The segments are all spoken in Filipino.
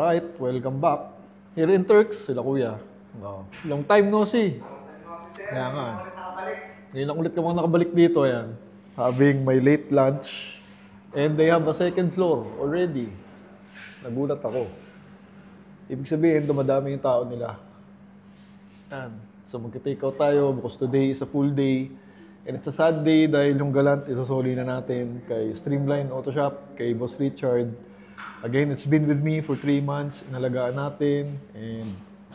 Alright, welcome back. Here in Turks, sila kuya. Long time no see. Kaya nga. Ngayon lang ulit ka mga nakabalik dito, yan. Having my late lunch. And they have a second floor already. Nagulat ako. Ibig sabihin, dumadami yung tao nila. Yan. So magka-take out tayo because today is a full day. And it's a sad day dahil yung Galant isasoli na natin kay Streamline Auto Shop, kay Boss Richard. Again, it's been with me for 3 months. Inalagaan natin. And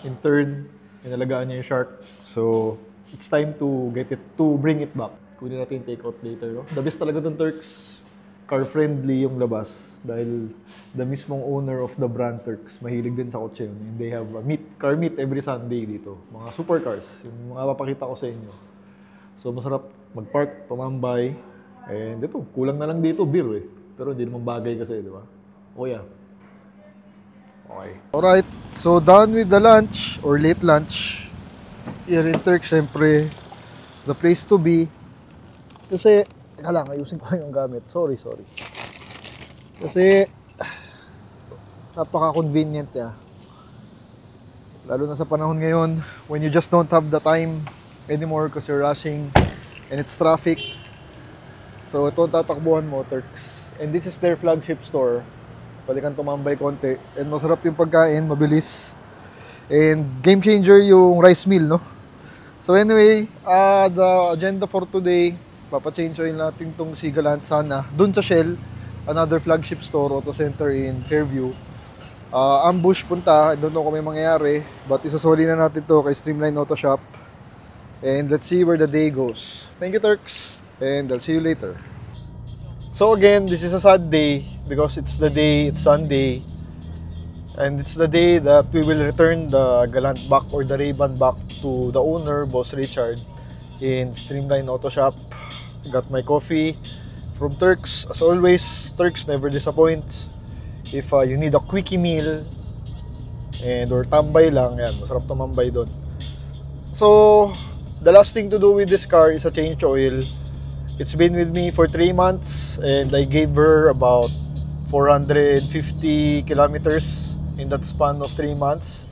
in turn, inalagaan niya yung Shark. So, it's time to bring it back. Kunin natin yung take out later. No? The best talaga itong Turks. Car-friendly yung labas. Dahil the mismong owner of the brand Turks, mahilig din sa kotse yun. And they have a car meet every Sunday dito. Mga supercars. Yung mga papakita ko sa inyo. So, masarap mag-park, tumambay. And ito, kulang na lang dito, beer eh. Pero hindi naman bagay kasi, di ba? Oh yeah. Okay. Alright, so done with the lunch or late lunch. Here in Turks, syempre, the place to be. Kasi, teka lang, ayusin ko yung gamit. Sorry. Kasi, napaka-convenient niya. Lalo na sa panahon ngayon, when you just don't have the time anymore because you're rushing and it's traffic. So, ito ang tatakbuhan mo, Turks. And this is their flagship store. Pwede kang tumambay konti. And masarap yung pagkain, mabilis. And game changer yung rice meal, no? So anyway, the agenda for today, papachange oil natin tong si Galant sana. Dun sa Shell, another flagship store, auto center in Fairview. Ambush punta, I don't know kung may mangyayari. But isasoli na natin to kay Streamline Auto Shop. And let's see where the day goes. Thank you, Turks. And I'll see you later. So again, this is a sad day because it's Sunday, and it's the day that we will return the Galant back or the Ray-Ban back to the owner, Boss Richard, in Streamline Auto Shop. Got my coffee from Turks. As always, Turks never disappoints. If you need a quickie meal or tambay lang, yan, masarap tumambay doon. So, the last thing to do with this car is a change oil. It's been with me for 3 months and I gave her about 450 kilometers in that span of 3 months.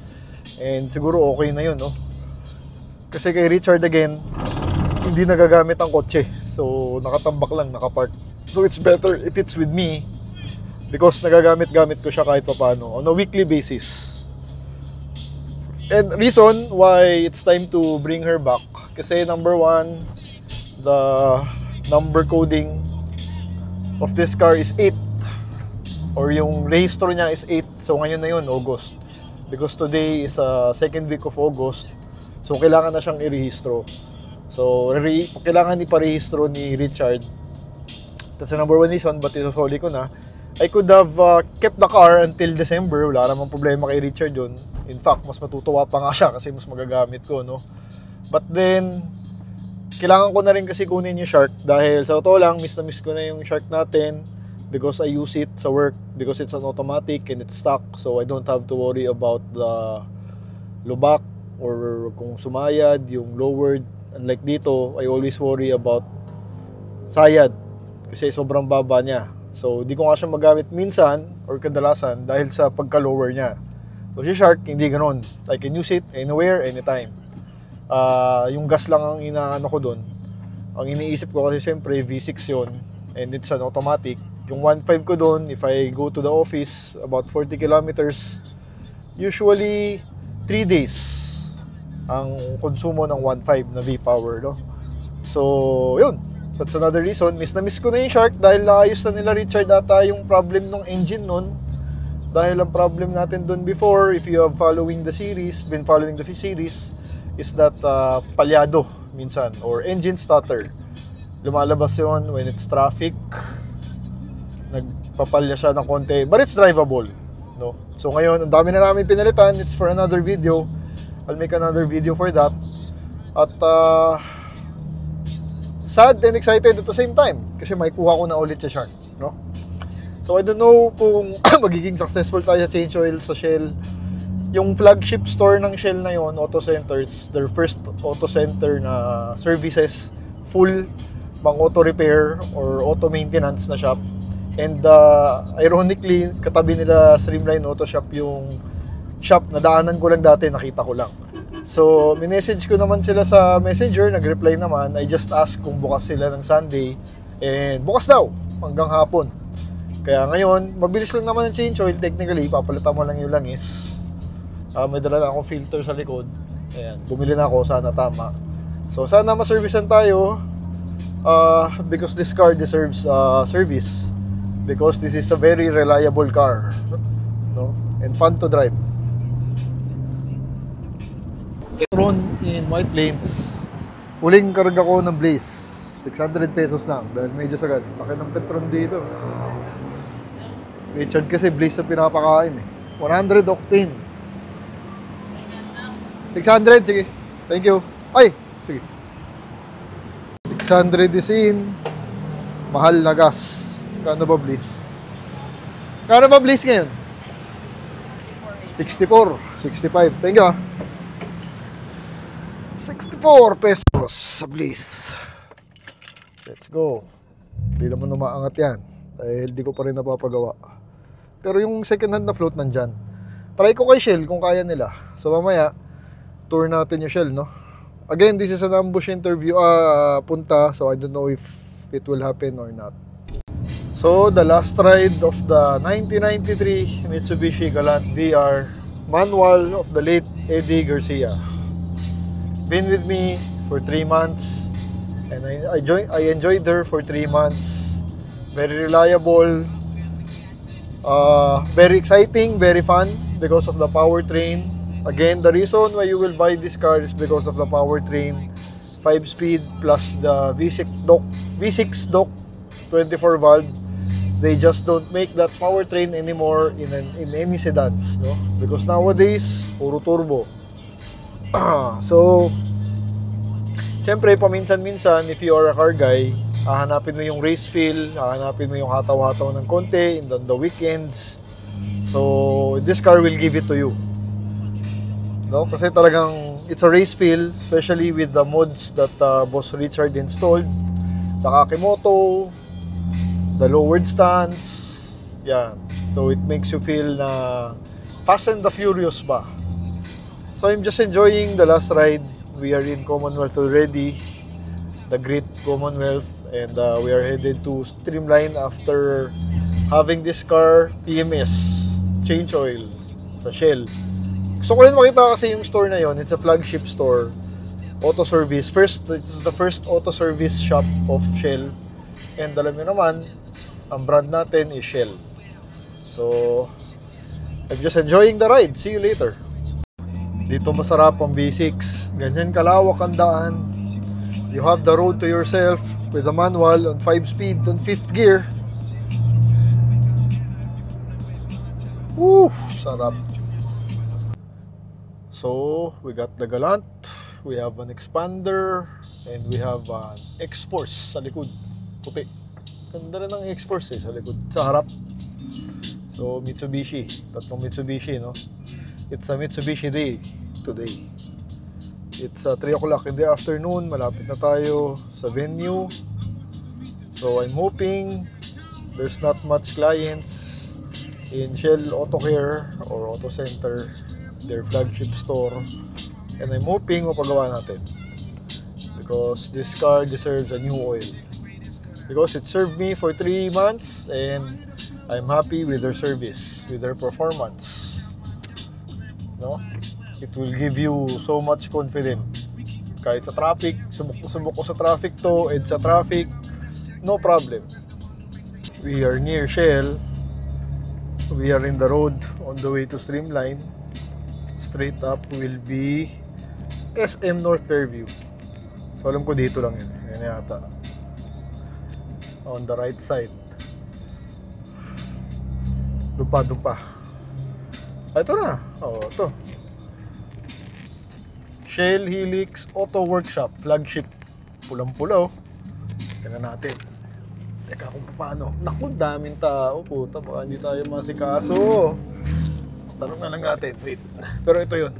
And siguro okay na yun, no? Kasi kay Richard again, hindi nagagamit ang kotse. So, nakatambak lang, nakapark. So, it's better if it's with me because nagagamit-gamit ko siya kahit paano on a weekly basis. And reason why it's time to bring her back, kasi number one, the number coding of this car is 8 or yung rehistro niya is 8. So ngayon na yun, August, because today is second week of August. So kailangan na siyang i-rehistro. So kailangan iparehistro ni Richard. That's the number one reason. But isasoli ko na, I could have kept the car until December. Wala namang problema kay Richard yun. In fact, mas matutuwa pa nga siya kasi mas magagamit ko, no? But then kailangan ko na rin kasi kunin yung Shark dahil sa totoo lang, miss na miss ko na yung Shark natin because I use it sa work because it's an automatic and it's stock, so I don't have to worry about the lubak or kung sumayad, yung lowered. Unlike dito, I always worry about sayad kasi sobrang baba niya. So, di ko nga siya magamit minsan or kadalasan dahil sa pagka-lower niya. So, si Shark, hindi ganoon. I can use it anywhere, anytime. Yung gas lang ang inaano ko doon. Ang iniisip ko kasi syempre V6 yun and it's an automatic. Yung 1.5 ko doon, if I go to the office about 40 kilometers, usually 3 days ang konsumo ng 1.5 na V-Power, no? So, yun. That's another reason. Miss na miss ko na yung Shark dahil naayos na nila Richard ata yung problem ng engine nun. Dahil ang problem natin doon before, if you have been following the series, is that palyado minsan or engine stutter. Lumalabas yun when it's traffic. Nagpapalya siya ng konti, but it's drivable, no? So ngayon, ang dami na namin pinalitan. It's for another video. I'll make another video for that. At sad and excited at the same time kasi may kuha ko na ulit sa Shark, no? So I don't know kung magiging successful tayo sa change oil sa Shell. Yung flagship store ng Shell na yon, Auto Center, it's their first auto center na services, full pang auto repair or auto maintenance na shop. And ironically, katabi nila Streamline Auto Shop yung shop na daanan ko lang dati, nakita ko lang. So, minessage ko naman sila sa Messenger, nag-reply naman. I just asked kung bukas sila ng Sunday. And bukas daw, hanggang hapon. Kaya ngayon, mabilis lang naman ang change oil. Technically, papalitan mo lang yung langis. May dala na akong filter sa likod. Ayan, bumili na ako, sana tama. So, sana ma-servicean tayo. Because this car deserves service. Because this is a very reliable car. No? And fun to drive. Petron in White Plains. Huling karga ko ng Blaze. 600 pesos lang dahil medyo sagad. Laki ng Petron dito. Richard kasi Blaze na pinapakain eh. 100 octane. 600, sige. Thank you. Ay, sige. 600 is in. Mahal na gas. Kano ba Blaze? Kano ba Blaze ngayon? 64, 65. Thank you. 64 pesos sa Blaze. Let's go. Hindi naman umaangat yan dahil di ko pa rin napapagawa. Pero yung second hand na float nandyan. Try ko kay Shell kung kaya nila. So mamaya tour natin yung Shell, no? Again, this is an ambush interview punta, so I don't know if it will happen or not. So the last ride of the 1993 Mitsubishi Galant VR manual of the late Eddie Garcia. Been with me for 3 months and I enjoyed her for 3 months. Very reliable, very exciting, very fun because of the powertrain. Again, the reason why you will buy this car is because of the powertrain. 5-speed plus the V6 dock 24 valve. They just don't make that powertrain anymore in any sedans, no? Because nowadays puro turbo. So, syempre, paminsan-minsan, if you are a car guy, hahanapin mo yung race feel, hahanapin mo yung hataw-hataw ng konti on the weekends. So, this car will give it to you. No? Kasi talagang, it's a race feel, especially with the mods that Boss Richard installed. The Kakimoto, the lowered stance, yeah. So, it makes you feel na Fast and the Furious ba? So I'm just enjoying the last ride. We are in Commonwealth already, the great Commonwealth, and we are headed to Streamline after having this car PMS, change oil sa Shell. Gusto ko rin makita kasi yung store na yon. It's a flagship store, auto service. This is the first auto service shop of Shell. And alam niyo naman, ang brand natin is Shell. So I'm just enjoying the ride. See you later. Dito masarap ang V6. Ganyan kalawak ang daan. You have the road to yourself with a manual on 5-speed on 5th gear. Sarap. So, we got the Galant. We have an Expander. And we have an X-Force sa likod. Puti. Ganda rin ng X-Force sa likod. Sa harap. So, Mitsubishi. Tatlong Mitsubishi, no? It's a Mitsubishi day today. It's 3 o'clock in the afternoon. Malapit na tayo sa venue. So I'm hoping there's not much clients in Shell Auto Care or Auto Center, their flagship store. And I'm hoping mapagawa natin. Because this car deserves a new oil. Because it served me for 3 months and I'm happy with their service, with their performance. No? It will give you so much confidence. Kahit sa traffic, subok ko sa traffic to, and sa traffic, no problem. We are near Shell. We are in the road on the way to Streamline. Straight up will be SM North Fairview. So alam ko dito lang yun. Yan yata. On the right side. Dumpa. Ito na. Oo, ito. Shell Helix Auto Workshop, flagship. Pulang-pula, oh. Tingnan natin. Teka kung paano. Naku, daming tao. Puta, baka hindi tayo masikaso. Tanong na lang natin. Wait. Pero ito yun.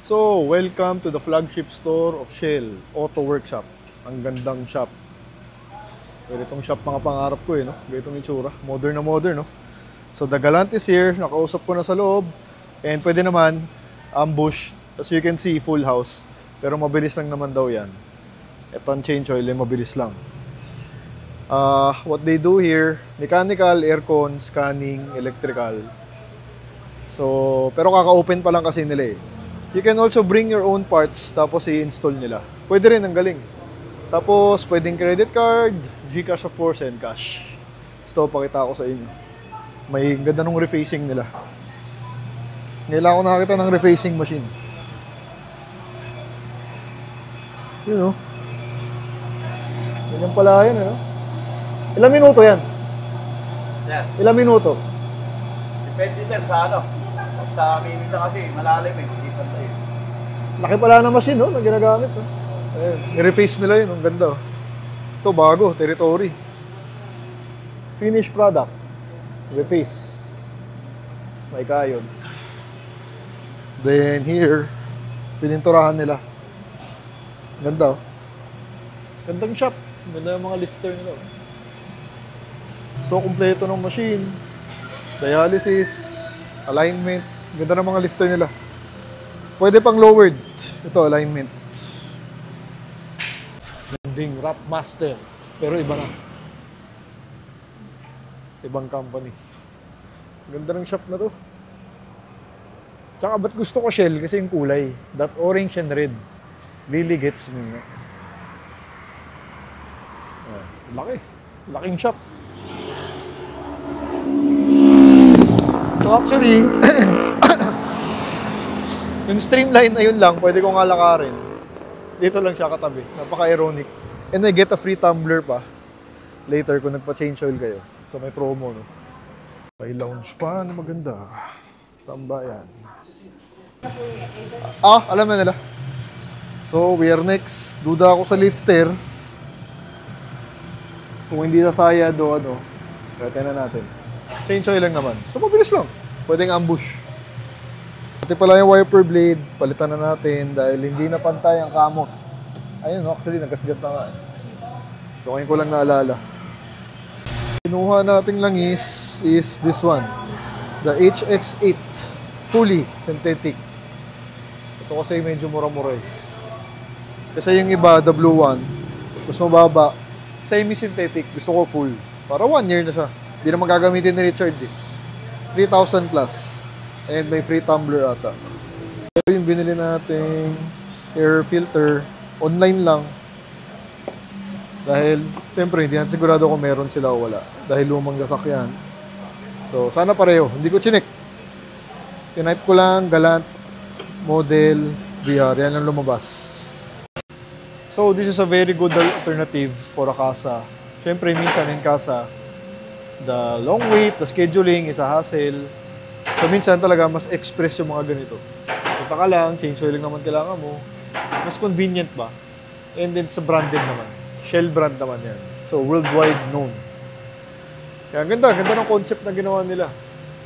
So, welcome to the flagship store of Shell Auto Workshop. Ang gandang shop. Pwede itong shop mga pangarap ko no? Ganitong itsura. Modern na modern, no? So, the Galant is here. Nakausap ko na sa loob. And pwede naman, ambush. As you can see, full house. Pero mabilis lang naman daw yan. Ito ang change oil, mabilis lang. What they do here, mechanical, aircon, scanning, electrical. So, pero kaka-open pa lang kasi nila eh. You can also bring your own parts, tapos i-install nila. Pwede rin, ang galing. Tapos, pwedeng credit card, GCash of course, and cash. Gusto ko pakita ko sa inyo. May ganda nung refacing nila. Ngayon ako nakakita ng refacing machine. Yun, no? Ganyan pala yun, no? Ilang minuto yan? Sir, Ilang minuto? depende sir sa ano. Sa amin isa kasi malalim eh, hindi pantay. Laki pala ng machine, no? Na ginagamit, no? Ayun, i-reface nila yun. Ang ganda, oh. Ito, bago. Territory. Finished product. Reface. May kayod. Then, here, pininturahan nila. Ganda, oh. Gandang shop. Ganda yung mga lifter nila, oh. So, kumpleto ng machine. Dialysis. Alignment. Ganda ng mga lifter nila. Pwede pang lowered. Ito, alignment. Ganding Wrap Master. Pero iba na. Ibang company. Ganda ng shop na to. Tsaka ba't gusto ko Shell? Kasi yung kulay. That orange and red really gets me. No? Laki. Laking shop. So actually, yung streamline na yun lang, pwede kong alakarin. Dito lang siya katabi. Napaka-ironic. And I get a free tumbler pa. Later kung nagpa-change oil kayo. So may promo, no? May lounge pa na maganda. Tambayan. Alam na nila. So, we are next. Duda ako sa lifter. Kung hindi nasayad o ano, kaya na natin. Change oil lang naman. So, mabilis lang. Pwedeng ambush. Pati pala yung wiper blade, palitan na natin dahil hindi na pantay ang kamot. Ayun, no? Actually, nagkasgas na nga. So, ngayon ko lang naalala. Kinuha nating langis is this one. The HX8. Fully synthetic. Ito kasi medyo mura-mura eh. Kasi yung iba, W1, mas mababa. Semi-synthetic, gusto ko full. Para 1 year na siya. Hindi na magagamitin ni Richard eh. 3,000 plus. And may free tumbler ata. Ito yung binili nating air filter. Online lang. Dahil, siyempre, hindi natin sigurado kung meron sila o wala. Dahil lumang sasakyan. So, sana pareho. Hindi ko chinek. Tinype ko lang, Galant, model, VR. Yan ang lumabas. So, this is a very good alternative for a casa. Siyempre, minsan in casa, the long wait, the scheduling is a hassle. So, minsan talaga mas express yung mga ganito. Punta ka lang, change oil lang naman kailangan mo. Mas convenient ba? And then sa branded naman. Shell brand naman yan. So, worldwide known. Kaya ganda ng concept na ginawa nila.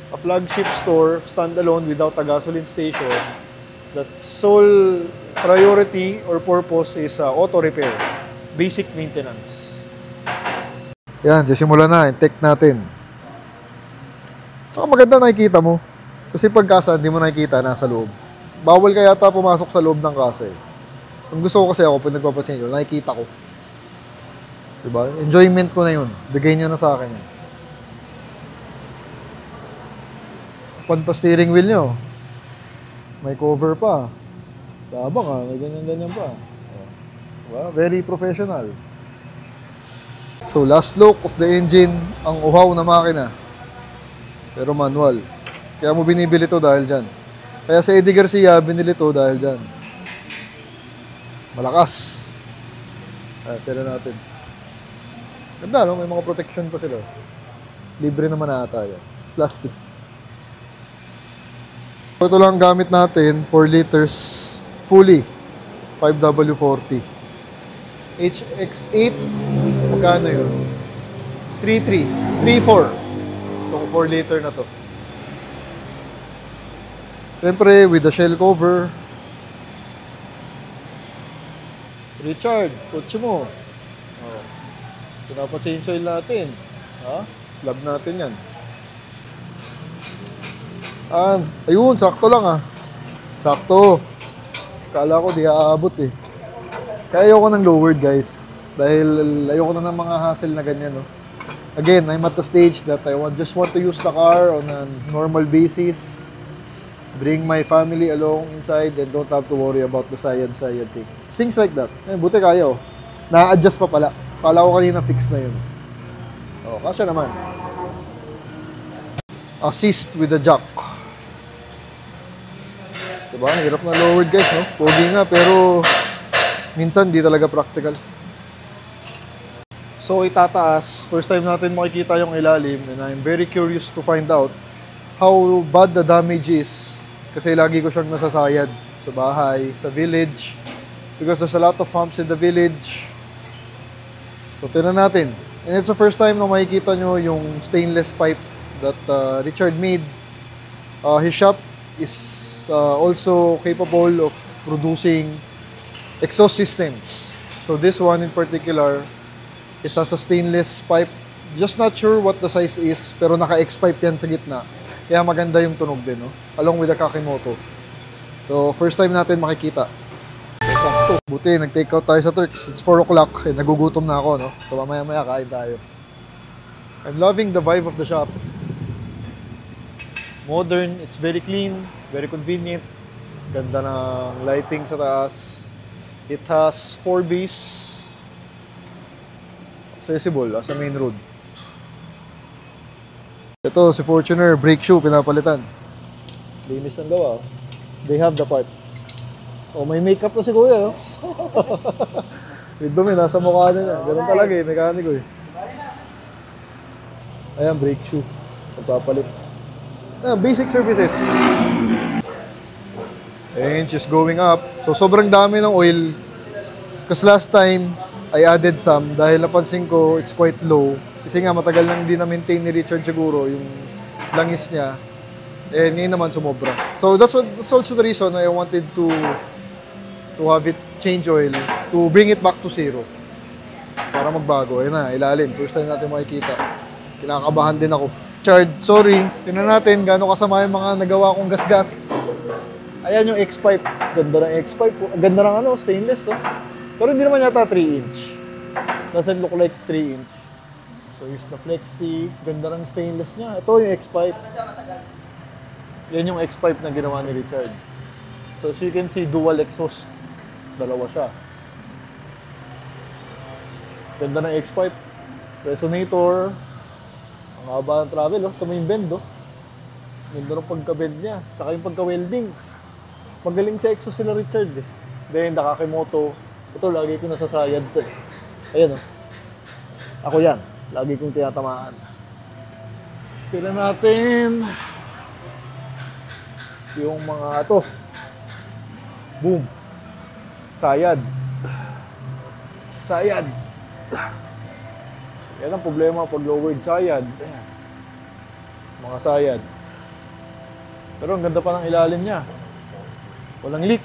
A flagship store, standalone without a gasoline station. That sole priority or purpose is auto repair. Basic maintenance. Yan, sisimula na. Tech natin. Saka maganda nakikita mo. Kasi pag kasa, hindi mo nakikita, nasa loob. Bawal kaya yata pumasok sa loob ng kasa eh. Ang gusto ko kasi ako, pag nagpapachange, nakikita ko. Diba? Enjoyment ko na yun. Bigay nyo na sa akin yan. Pan pa steering wheel nyo. May cover pa. Tabang ha, may ganyan-ganyan pa. Diba? Very professional. So, last look of the engine, ang uhaw na makina. Pero manual. Kaya mo binibili to dahil dyan. Kaya sa Eddie Garcia, binili to dahil dyan. Malakas. Tira natin. Ganda, no? May mga protection pa sila. Libre naman ata yan. Plastic. Ito lang gamit natin, 4 liters, fully, 5W40. HX8, magkano yun? 3.3, 3.4. Itong 4 liter na to. Siyempre, with the shell cover. Richard, kotse mo. Oh. Pinapa-change oil natin. Ha? Lab natin yan. Ayun, sakto lang Sakto. Kala ko di aabot eh. Kaya ayoko ng lowered guys. Dahil ayoko na ng mga hassle na ganyan, no? Again, I'm at the stage that I just want to use the car on a normal basis. Bring my family along inside and don't have to worry about the science thing. Things like that. Buti kaya Na-adjust pa pala. Kala ko kanina fix na yun. Kasya naman. Assist with the jack. Diba? Hirap na lowered guys, no? Pogi nga, pero minsan di talaga practical. So, itataas. First time natin makikita yung ilalim and I'm very curious to find out how bad the damage is. Kasi lagi ko siyang nasasayad sa bahay, sa village. Because there's a lot of humps in the village. So, tingnan natin. And it's the first time na makikita nyo yung stainless pipe that Richard made. His shop is also capable of producing exhaust systems. So this one in particular, it has a stainless pipe. Just not sure what the size is, pero naka-X pipe yan sa gitna. Kaya maganda yung tunog din, no? Along with the Kakimoto. So first time natin makikita. So, sakto. Buti, nag-take out tayo sa Turks. It's 4 o'clock. Nagugutom na ako, no? So mamaya-maya kain tayo. I'm loving the vibe of the shop. Modern, it's very clean, very convenient. Ganda ng lighting sa taas. It has 4 bays. Accessible sa main road. Ito, si Fortuner, brake shoe, pinapalitan. Linis ang gawa. They have the part. May makeup na si Kuya. May dumi, nasa mukha niya. Ganun talaga mekaniko Ayan, brake shoe. Magpapalit. Basic services. And just going up. So, sobrang dami ng oil. Kasi last time, I added some dahil napansin ko it's quite low. Kasi nga, matagal nang hindi na-maintain ni Richard siguro yung langis niya. Eh, ngayon naman sumobra. So, that's also the reason I wanted to have it change oil to bring it back to zero. Para magbago. Ayun na, ilalim. First time natin makikita. Kinakabahan din ako. Richard, sorry. Tingnan natin gaano kasama yung mga nagawa kong gasgas. Ayan yung X-pipe. Ganda ng X-pipe. Ganda ng stainless. Pero hindi naman yata 3-inch. Doesn't look like 3-inch. So here's the flexi. Ganda ng stainless niya. Ito yung X-pipe. Yan yung X-pipe na ginawa ni Richard. So as you can see, dual exhaust. Dalawa siya. Ganda ng X-pipe. Resonator. Ang haba ng travel, ito may bend, Ganda ng pagka-bend niya. Tsaka yung pagka-welding. Magaling sa exhaust sila Richard, Then, Kakimoto. Ito, lagi ko nasasayad to, Ayan, Ako yan. Lagi kong tinatamaan. Pila natin. Yung mga ito. Boom. Sayad. Sayad. Yan ang problema pag lowered sayad. Ayan. Mga sayad. Pero ang ganda pa ng ilalim niya. Walang leak.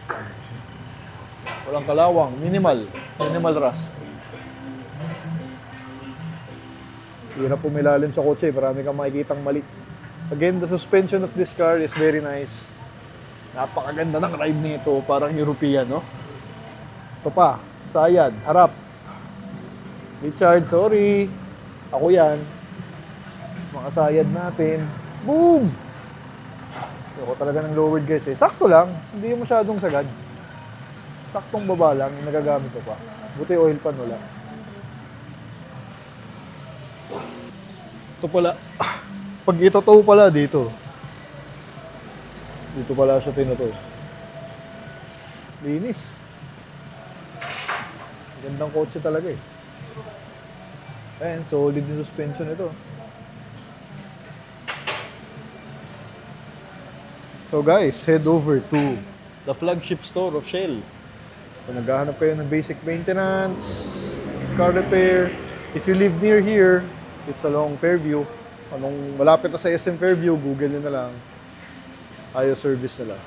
Walang kalawang. Minimal. Minimal rust. Hirap pumilalim sa kotse. Marami kang makikitang mali. Again, the suspension of this car is very nice. Napakaganda ng ride nito. Parang European, Ito pa. Sayad. Harap. Richard, sorry. Ako yan. Mga sayad natin. Boom! Ako talaga ng lowered guys Sakto lang. Hindi masyadong sagad. Saktong baba lang. Yung nagagamit ko pa. Buti oil pan wala. Ito pala. Pag ito tow pala dito. Dito pala siya tinutow. Linis. Gandang kotse talaga Ayan, solid yung suspension ito. So guys, head over to the flagship store of Shell. Kung naghahanap kayo ng basic maintenance, car repair, if you live near here, it's along Fairview. Malapit na sa SM Fairview, Google nyo na lang. Ayos service nila.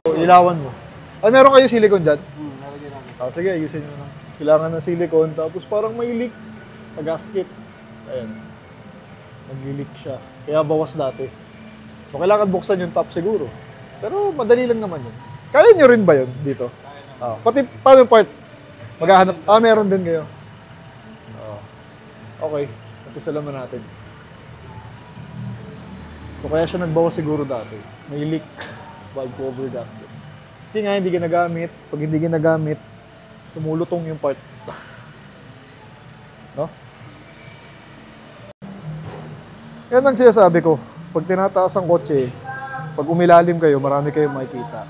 So, ilawan mo. Meron kayo silicone dyan? Nalagyan namin. Sige, ayusin nyo na. Kailangan ng silicone, tapos parang may leak. sa gasket. Ayan. Nag-leak siya. Kaya bawas dati. So, kailangan buksan yung top siguro. Pero madali lang naman yun. Kaya nyo rin ba yun dito? Pati, paano yung part? Maghahanap. Meron din kayo. Okay. Umpisa naman natin. So, kaya siya nagbawas siguro dati. May leak valve cover gasket. Kasi nga, hindi ginagamit. Pag hindi ginagamit, tumulutong yung part. No? Yan ang sinasabi ko. Pag tinataas ang kotse, pag umilalim kayo, marami kayong makikita.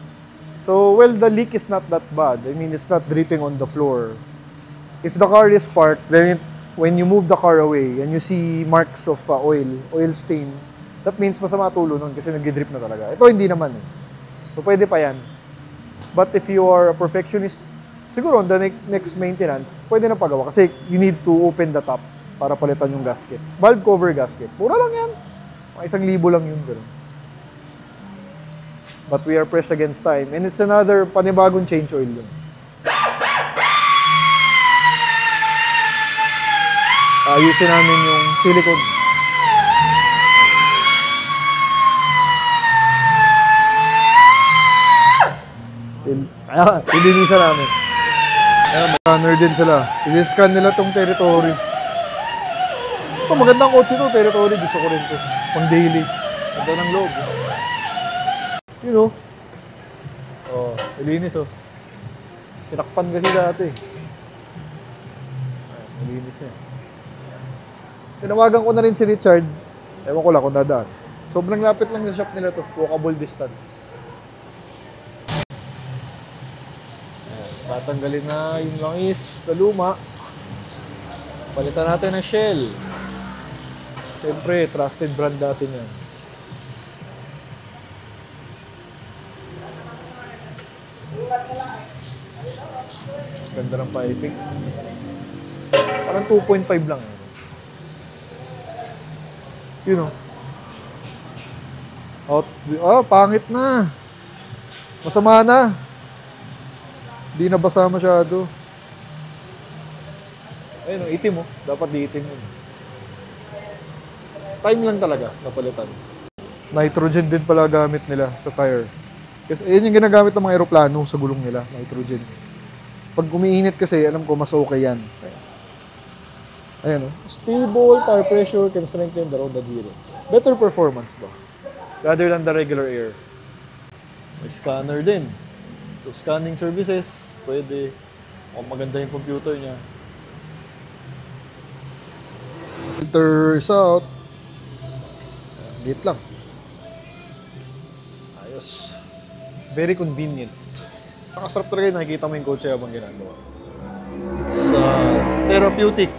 So, well, the leak is not that bad. I mean, it's not dripping on the floor. If the car is parked, then when you move the car away and you see marks of oil stain, that means masama tulo nun kasi nag-drip na talaga. Ito hindi naman eh. So, pwede pa yan. But if you are a perfectionist, siguro on the next maintenance, pwede na pagawa kasi you need to open the top para palitan yung gasket. Valve cover gasket. Mura lang yan. Mga 1,000 lang yun. Pero. But we are pressed against time. And it's another panibagong change oil yun. Ayusin namin yung silicone. Ilinisan namin. Scanner din sila. I-scan nila tong territory. Ito, magandang kotse ito. Territory, gusto ko rin ito. Pang daily. Ganda ng loob. You know. Oh, ilinis oh. Tinakpan kasi dati. Ilinis niya. Tinawagan ko na rin si Richard. Ewan ko lang kung dadaan. Sobrang lapit lang sa shop nila to. Walkable distance. Tatanggalin na yung langis na luma. Palitan natin ng shell. Siyempre, trusted brand natin yan. Ganda ng piping. Parang 2.5 lang. You know. Pangit na. Masama na. Di nabasa masyado. Ayun, itim oh. Dapat di itim yun. Time lang talaga, napalitan. Nitrogen din pala gamit nila sa tire. Kasi ayun yung ginagamit ng mga aeroplano sa gulong nila, nitrogen. Pag umiinit kasi, alam ko mas okay yan. Ayan oh. Stable tire pressure can strengthen the road at zero. Better performance though. Rather than the regular air. May scanner din. So, scanning services, pwede. O maganda yung computer niya. Filter is out. Gate lang. Ayos. Very convenient. Nakasarap talaga yung nakikita mo yung kotse habang ginagawa. Sa therapeutic.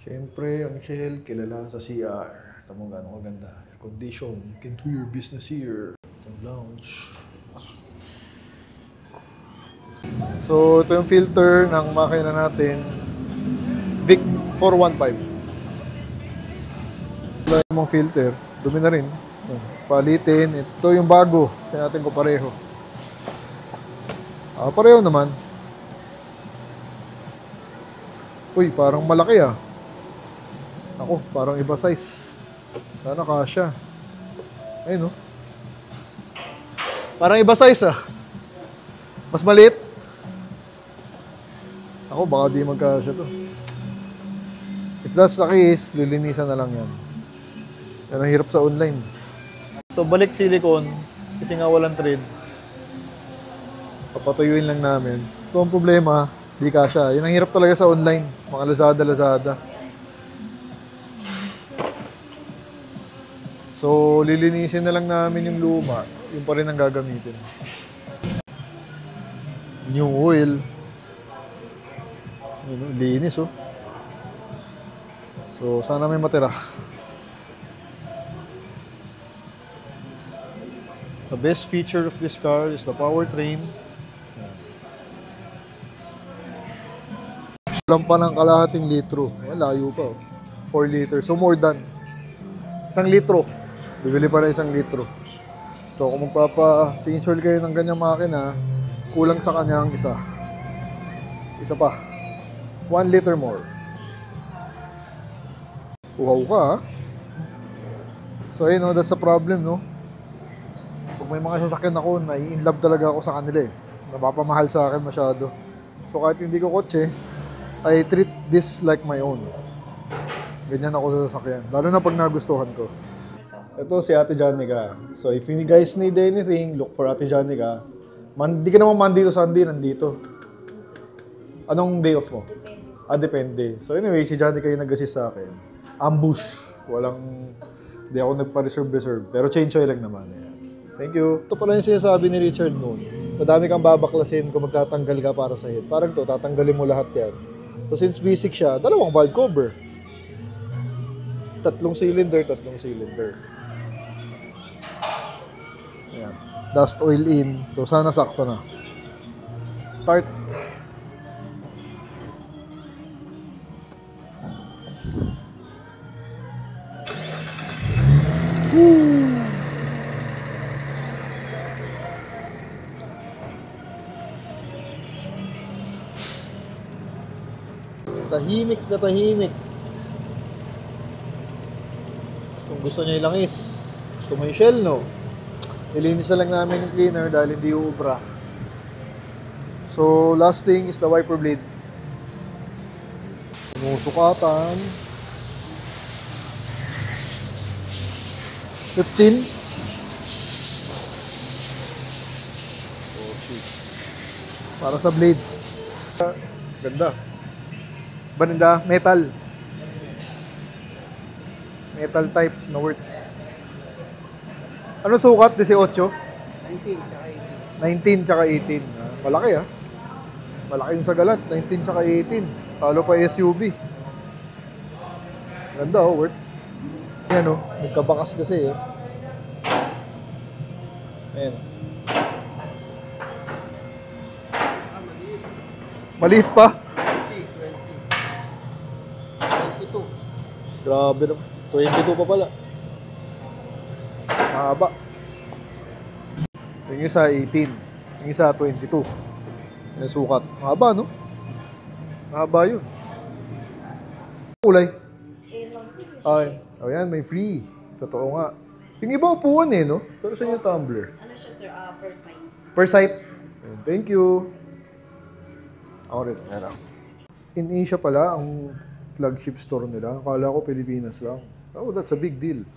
Siyempre, ang Shell, kilala sa CR. Tama mo gano'ng maganda. Air condition. You can do your business here. Itong lounge. So, ito yung filter ng makina natin. Vic 415. Wala yung mga filter. Dumi na rin. Palitin. Ito yung bago. Kaya natin ko pareho. Pareho naman. Uy, parang malaki ah. Ako, parang iba size. Sana kasya. Ayun oh. Parang iba size ah. Mas maliit. Ako, baka di magkasya to. If that's the case, lilinisan na lang yan. Yan ang hirap sa online. So, balik silicone. Kasi nga walang thread. Papatuyuin lang namin. Ito ang problema, di kasya. Yan ang hirap talaga sa online. Mga Lazada. So, lilinisin na lang namin yung luma. Yung pa rin ang gagamitin. New oil. Linis oh. So, sana may matira. The best feature of this car is the powertrain. Lang pa ng kalahating litro. Layo pa oh. 4 liters. So, more than 1 litro. Bibili pa na 1 litro. So, kung magpapa-change oil kayo ng ganyang makina, kulang sa kanya ang isa. Isa pa. 1 liter more. Uhaw ka, ha? So, ayun, no, that's the problem, no? Pag may mga sasakyan ako, nai-inlove talaga ako sa kanila, eh. Napapamahal sa akin masyado. So, kahit hindi ko kotse, I treat this like my own. Ganyan ako sa sasakyan. Lalo na pag nagustuhan ko. Ito si Ate Janica. So, if you guys need anything, look for Ate Janica. Di ka naman Monday to Sunday nandito. Anong day off mo? Depende. So anyway, si Janica yung nag-assist sa akin. Ambush. Di ako nagpa-reserve. Pero change oil lang naman. Ayan. Thank you. Ito pala yung sinasabi ni Richard noon. Madami kang babaklasin kung magtatanggal ka para sa hit. Parang to, tatanggalin mo lahat yan. So since basic siya, dalawang valve cover. 3 cylinder. Ayan. Dust oil in. So sana sakto na. Start. Tahimik na tahimik. Gusto niya ilangis. Gusto mo yung shell, no? Nilinis na lang namin yung cleaner dahil hindi uubra. So, last thing is the wiper blade. Sinusukatan. 15. Oh, shit. Para sa blade. Ganda. Banda, metal. Metal type na worth. Ano sukat? 18? 19 tsaka 18. Malaki, ah. Malaki yung sagalat. 19 tsaka 18. Talo pa SUV. Ganda, oh, worth. Ayan, oh. Nagkabakas kasi, eh. Ayan. Maliit pa? 22. Grabe naman. 22 pa pala. Mahaba. Yung isa 18. Yung isa 22. Yung sukat. Mahaba, no? Mahaba yun. Kulay. Ay. Oh, yan. May free. Totoo nga. Yung iba upuan, eh, no? Pero sa inyo tumbler. Ano siya, sir? Per site. Per site. Thank you. Ako rin. Meron. In Asia pala, ang flagship store nila. Akala ko Pilipinas lang. Oh, that's a big deal.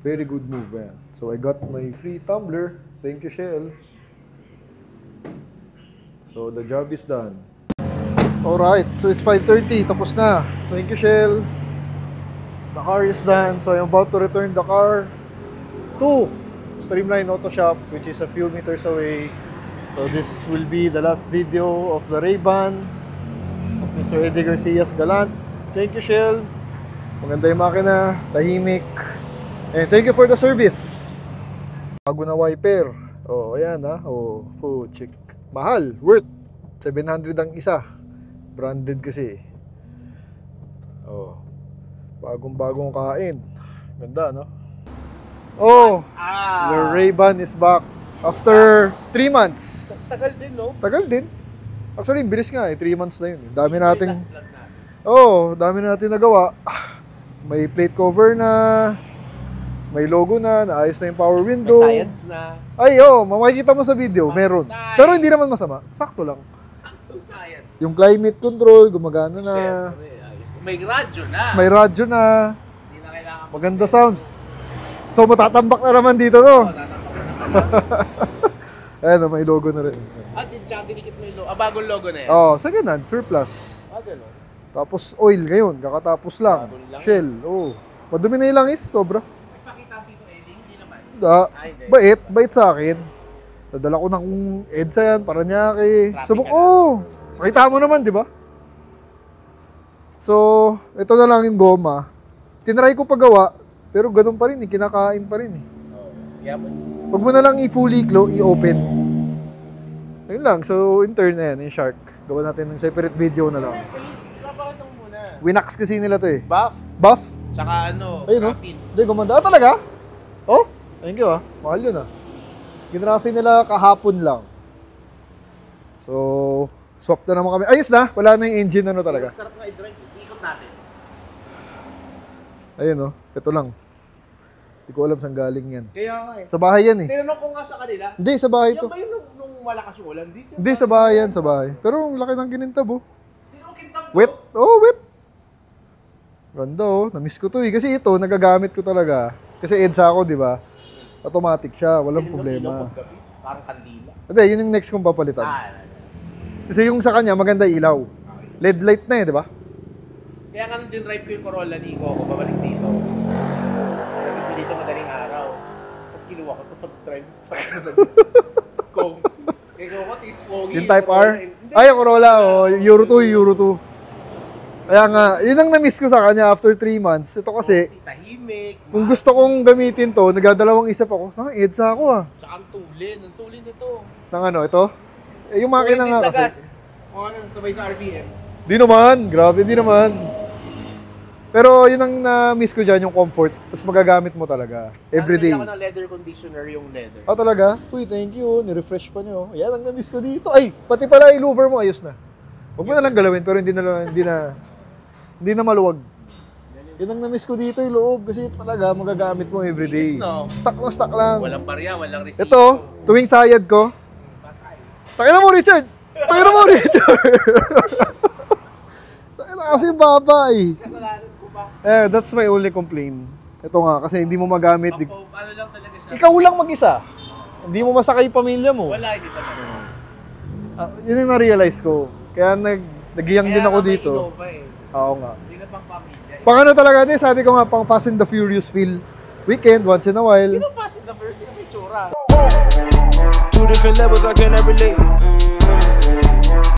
Very good move, man. So I got my free tumbler. Thank you, Shell. So the job is done. Alright, so it's 5:30. Tapos na. Thank you, Shell. The car is done. So I'm about to return the car to Streamline Auto Shop, which is a few meters away. So this will be the last video of the Ray-Ban of Mr. Eddie Garcia's Galant. Thank you, Shell. Maganda yung makina, tahimik. And thank you for the service. Bago na wiper. Oh, ayan, ha. Oh, check. Mahal, worth 700 ang isa. Branded kasi. Oh. Bagong-bagong kain. Ganda, no? Oh, your Ray-Ban is back after 3 months. Tagal din, no? Tagal din. Actually, bilis nga eh. 3 months na yun. Dami nating... Oh, dami natin nagawa. May plate cover na. May logo na. Naayos na yung power window. May science na. Ay, makikita mo sa video. Meron. Pero hindi naman masama. Sakto lang. Sakto science. Yung climate control, gumagana na. May radyo na. May radyo na. Hindi na kailangan. Maganda sounds. So, matatambak na naman dito, no? Ayan, may logo na rin. Tsaka dinikit mo yung logo. Bagong logo na yan. Oh, second hand, surplus. Gano'n. Tapos oil ngayon, kakatapos lang. Shell, madumi na yung langis, sobra. Nagpakita dito, Eddie, hindi naman. Bait, bait sa akin. Nadala ko ng EDSA yan, Paranaque. Subok, nakita mo naman, di ba? So, ito na lang yung goma. Tinry ko pagawa, pero ganun pa rin, kinakain pa rin. Pag mo na lang i-fully i-open. Ayun lang, so in turn, yung shark. Gawa natin ng separate video na lang. Winax kasi nila to eh. Buff? Tsaka ano, ayun, graphene. Hindi, gumanda. Talaga? Oh, thank you Mahal yun Ginraphene nila kahapon lang. So, swap na naman kami. Ayos na, wala na yung engine talaga. Sarap nga i-drive, ikot natin. Ayun, oh. Ito lang. Hindi ko alam saan galing yan. Kaya nga eh. Sa bahay yan eh. Tinanong ko nga sa kanila, Hindi, sa bahay yan to. ba yun nung malakas yung ulan? Hindi, sa bahay yan, sa bahay. Pero ang laki ng kinintab, oh. Tinanong kintab Wet. Oh, wet. Ganda, oh. Namiss ko to eh. Kasi ito, nagagamit ko talaga. Kasi EDSA ako, di ba? Automatic siya. Walang problema. Parang kandila. Hindi, yun yung next kong papalitan. Kasi yung sa kanya, maganda ilaw. LED light na eh, di ba? Kaya nga nung din-drive ko yung Corolla ni Coco, babalik dito. Naging ko dito madaling araw. Tapos kinuha ko to pag-drive sa Kung. Kaya Coco, tis-pogi. Yung Type R? Ay, yung Corolla, oh. Euro 2, Euro 2. Kaya nga, yun ang na-miss ko sa kanya after 3 months. Ito kasi, tahimik. kung gusto kong gamitin to, nagdadalawang isip ako. EDSA ako ah. Tsaka ang tulin nito. Nang ano, ito? Eh, yung makina nga kasi. O ano, sabay sa RPM. Di naman, grabe, di naman. Pero yun ang na-miss ko dyan, yung comfort. Tapos magagamit mo talaga. Everyday. Ako ng leather conditioner yung leather. Ah, talaga? Uy, thank you. Ni-refresh pa niyo. Yan ang na-miss ko dito. Ay, pati pala yung louver mo, ayos na. Huwag mo na lang galawin, pero hindi na maluwag. Yan ang na-miss ko dito yung loob. Kasi ito talaga, magagamit mo everyday. Linis, no? Stock na stock lang. Walang barya, walang receipt. Ito, tuwing sayad ko. Takina mo, Richard! Takina mo, Richard! Takina kasi baba eh. Kasalanan ko ba? Eh, that's my only complaint. Ito nga, kasi hindi mo magamit. Ano lang talaga siya? Ikaw lang mag-isa. Hindi mo masakay yung pamilya mo. Wala, hindi talaga. Yun yung na-realize ko. Kaya nagiyang din ako dito. Kaya Innova eh. Oo nga. Hindi na pang pamilya. Pang ano talaga din, sabi ko nga, pang Fast and the Furious feel. Weekend, once in a while. Sino pa si the first yung itsura? Two different levels, I cannot relate.